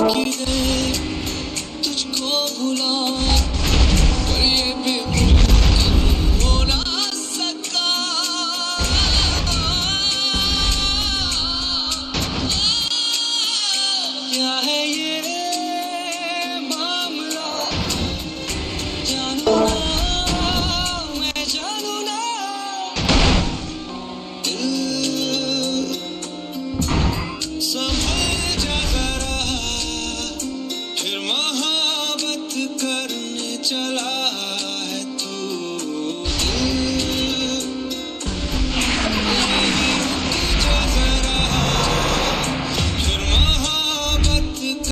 किधर तुझको भुला पर ये बेमुमकिन हो ना सका। क्या है ये मामला, जानू ना, मैं जानू ना। दिल संभल जा जरा, फिर मोहब्बत करने चला।